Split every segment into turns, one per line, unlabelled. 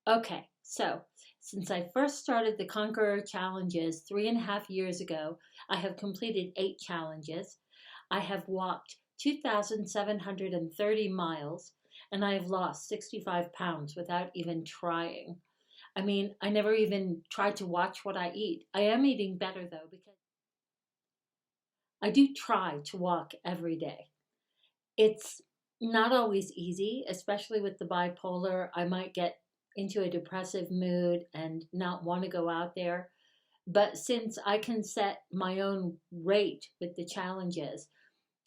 Okay, so since I first started the Conqueror Challenges 3.5 years ago, I have completed 8 challenges. I have walked 2,730 miles and I have lost 65 pounds without even trying. I mean, I never even tried to watch what I eat. I am eating better though because I do try to walk every day. It's not always easy, especially with the bipolar. I might get into a depressive mood and not want to go out there. But since I can set my own rate with the challenges,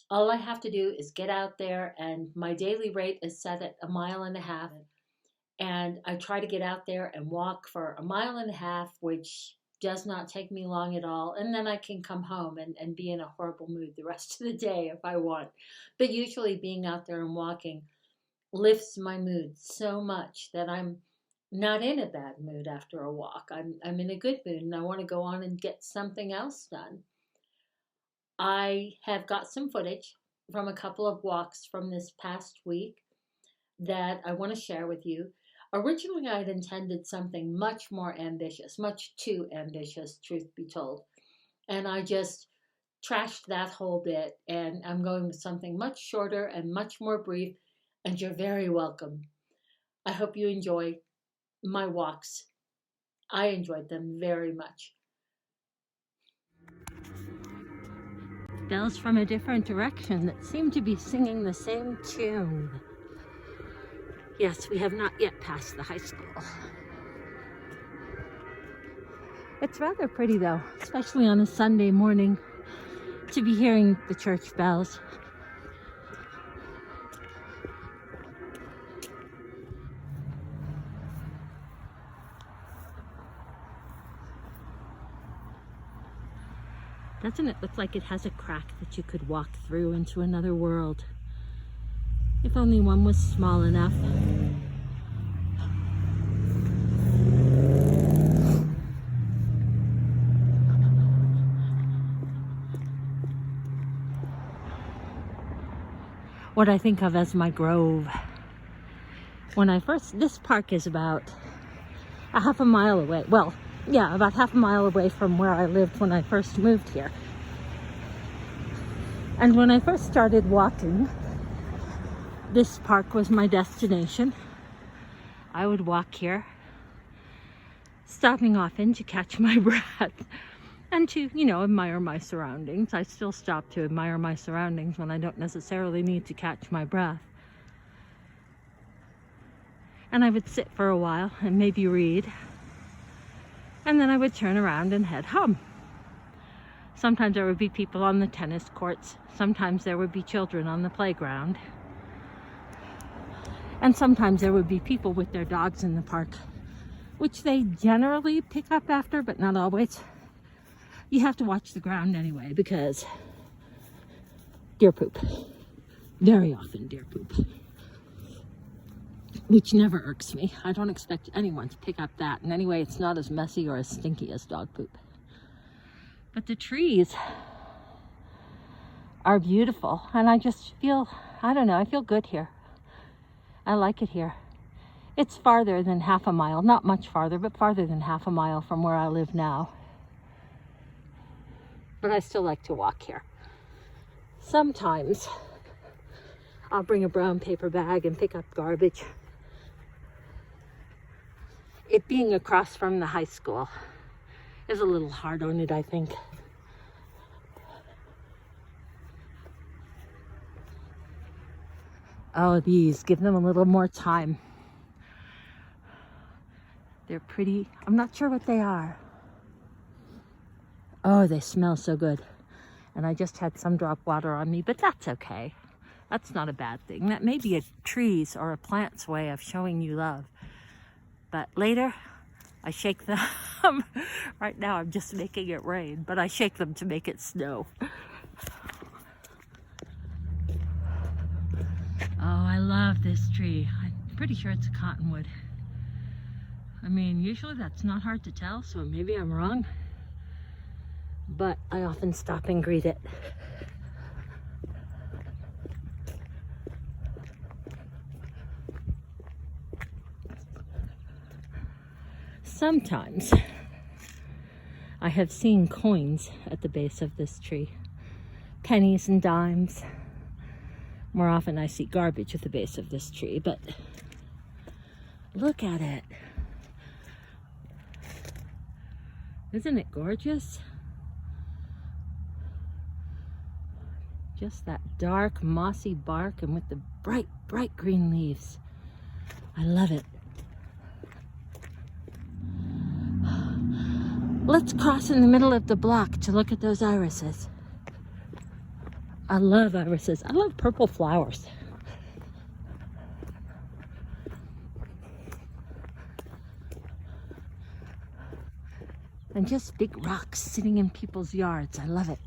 all I have to do is get out there, and my daily rate is set at a mile and a half. And I try to get out there and walk for a mile and a half, which does not take me long at all. And then I can come home and be in a horrible mood the rest of the day if I want. But usually being out there and walking lifts my mood so much that I'm not in a bad mood after a walk. I'm in a good mood and I want to go on and get something else done. I have got some footage from a couple of walks from this past week that I want to share with you. Originally, I'd intended something much more ambitious, much too ambitious, truth be told. And I just trashed that whole bit, and I'm going with something much shorter and much more brief. And you're very welcome. I hope you enjoy my walks. I enjoyed them very much. Bells from a different direction that seem to be singing the same tune. Yes, we have not yet passed the high school. It's rather pretty though, especially on a Sunday morning, to be hearing the church bells. Doesn't it look like it has a crack that you could walk through into another world? If only one was small enough. What I think of as my grove. This park is about a half a mile away. Well, yeah, about half a mile away from where I lived when I first moved here. And when I first started walking, this park was my destination. I would walk here, stopping often to catch my breath and to, admire my surroundings. I still stop to admire my surroundings when I don't necessarily need to catch my breath. And I would sit for a while and maybe read. And then I would turn around and head home. Sometimes there would be people on the tennis courts. Sometimes there would be children on the playground. And sometimes there would be people with their dogs in the park, which they generally pick up after, but not always. You have to watch the ground anyway, because deer poop. Very often deer poop. Which never irks me. I don't expect anyone to pick up that. And anyway, it's not as messy or as stinky as dog poop. But the trees are beautiful. And I just feel, I don't know, I feel good here. I like it here. It's farther than half a mile. Not much farther, but farther than half a mile from where I live now. But I still like to walk here. Sometimes I'll bring a brown paper bag and pick up garbage. It being across from the high school is a little hard on it, I think. Oh, these, give them a little more time. They're pretty. I'm not sure what they are. Oh, they smell so good. And I just had some drop water on me, but that's okay. That's not a bad thing. That may be a tree's or a plant's way of showing you love. But later, I shake them. Right now, I'm just making it rain, but I shake them to make it snow. Oh, I love this tree. I'm pretty sure it's a cottonwood. I mean, usually that's not hard to tell, so maybe I'm wrong. But I often stop and greet it. sometimes I have seen coins at the base of this tree, pennies and dimes. More often I see garbage at the base of this tree, but look at it. Isn't it gorgeous? Just that dark, mossy bark and with the bright, bright green leaves. I love it. Let's cross in the middle of the block to look at those irises. I love irises. I love purple flowers. And just big rocks sitting in people's yards. I love it.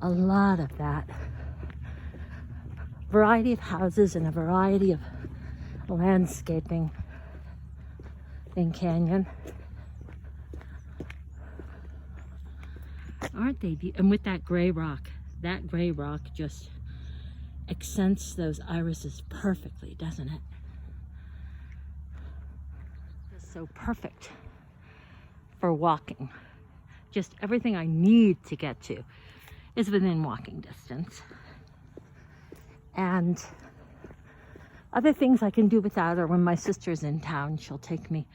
A lot of that. Variety of houses and a variety of landscaping in Canyon. Aren't they beautiful? And with that gray rock just accents those irises perfectly, doesn't it? It's so perfect for walking. Just everything I need to get to is within walking distance. And other things I can do without, or when my sister's in town, she'll take me.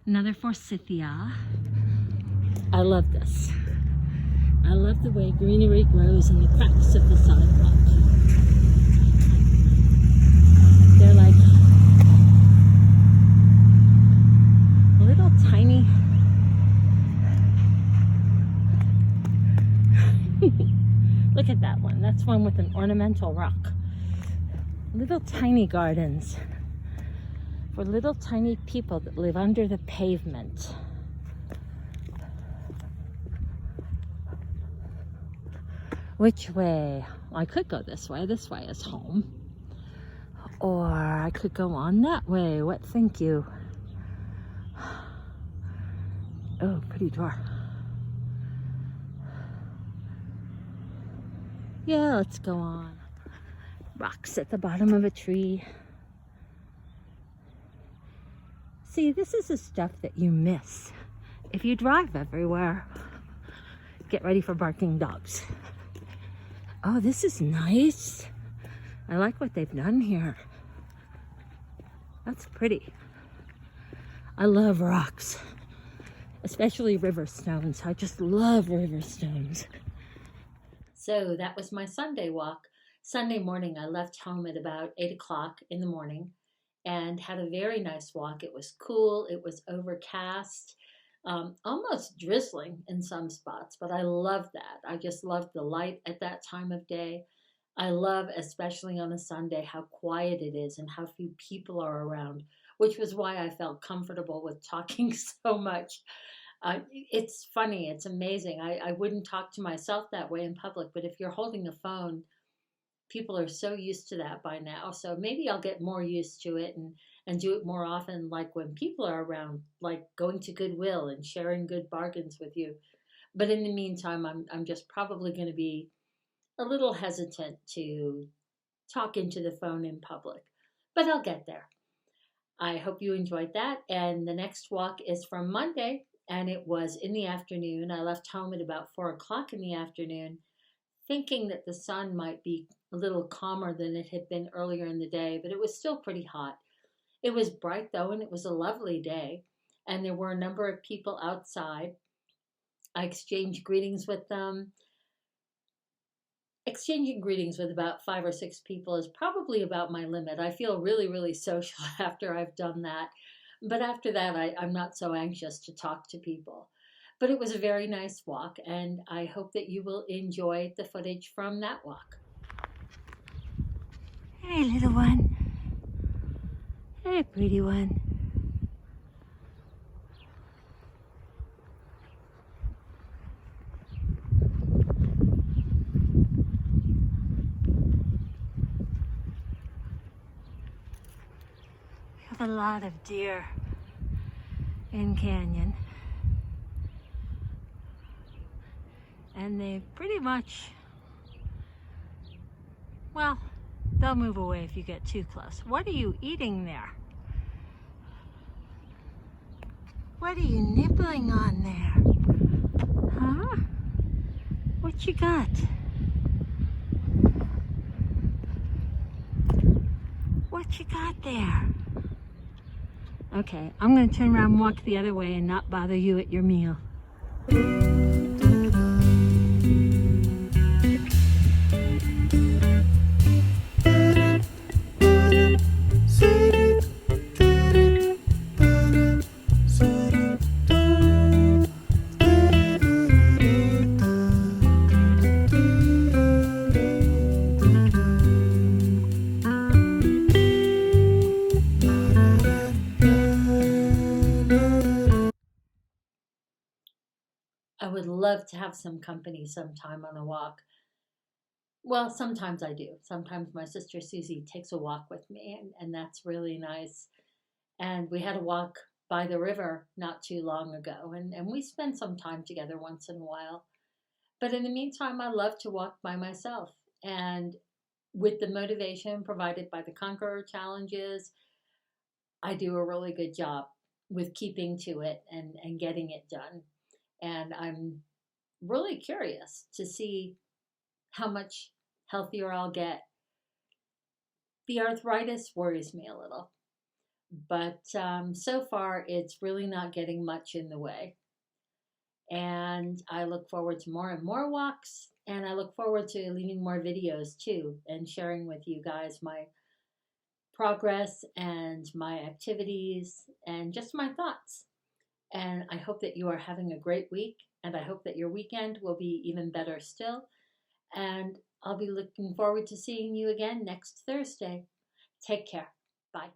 Another forsythia. I love this. I love the way greenery grows in the cracks of the sidewalk. They're like little tiny look at that one. That's one with an ornamental rock. Little tiny gardens for little tiny people that live under the pavement. Which way? Well, I could go this way. This way is home. Or I could go on that way. What think you? Oh, pretty door. Yeah, let's go on. Rocks at the bottom of a tree. See, this is the stuff that you miss if you drive everywhere. Get ready for barking dogs. Oh, this is nice. I like what they've done here. That's pretty. I love rocks, especially river stones. I just love river stones. So that was my Sunday walk. Sunday morning, I left home at about 8 o'clock in the morning and had a very nice walk. It was cool. It was overcast, almost drizzling in some spots, but I loved that. I just loved the light at that time of day. I love, especially on a Sunday, how quiet it is and how few people are around, which was why I felt comfortable with talking so much. It's funny. It's amazing. I wouldn't talk to myself that way in public, but if you're holding a phone, people are so used to that by now. So maybe I'll get more used to it and do it more often, like when people are around, like going to Goodwill and sharing good bargains with you. But in the meantime, I'm just probably going to be a little hesitant to talk into the phone in public, but I'll get there. I hope you enjoyed that. And the next walk is from Monday, and it was in the afternoon. I left home at about 4 o'clock in the afternoon, thinking that the sun might be a little calmer than it had been earlier in the day, but it was still pretty hot. It was bright though, and it was a lovely day, and there were a number of people outside. I exchanged greetings with them. Exchanging greetings with about 5 or 6 people is probably about my limit. I feel really, really social after I've done that. But after that, I'm not so anxious to talk to people. But it was a very nice walk, and I hope that you will enjoy the footage from that walk. Hey, little one. Hey, pretty one. We have a lot of deer in Canyon. And they pretty much, well, They'll move away if you get too close. What are you eating there? What are you nibbling on there? Huh? What you got? What you got there? Okay, I'm going to turn around and walk the other way and not bother you at your meal. I would love to have some company sometime on a walk. Well, sometimes I do. Sometimes my sister Susie takes a walk with me, and that's really nice. And we had a walk by the river not too long ago, and we spend some time together once in a while. But in the meantime, I love to walk by myself. And with the motivation provided by the Conqueror challenges, I do a really good job with keeping to it and getting it done. And I'm really curious to see how much healthier I'll get. The arthritis worries me a little, but so far it's really not getting much in the way. And I look forward to more and more walks, and I look forward to leaving more videos too and sharing with you guys my progress and my activities and just my thoughts. And I hope that you are having a great week, and I hope that your weekend will be even better still. And I'll be looking forward to seeing you again next Thursday. Take care. Bye.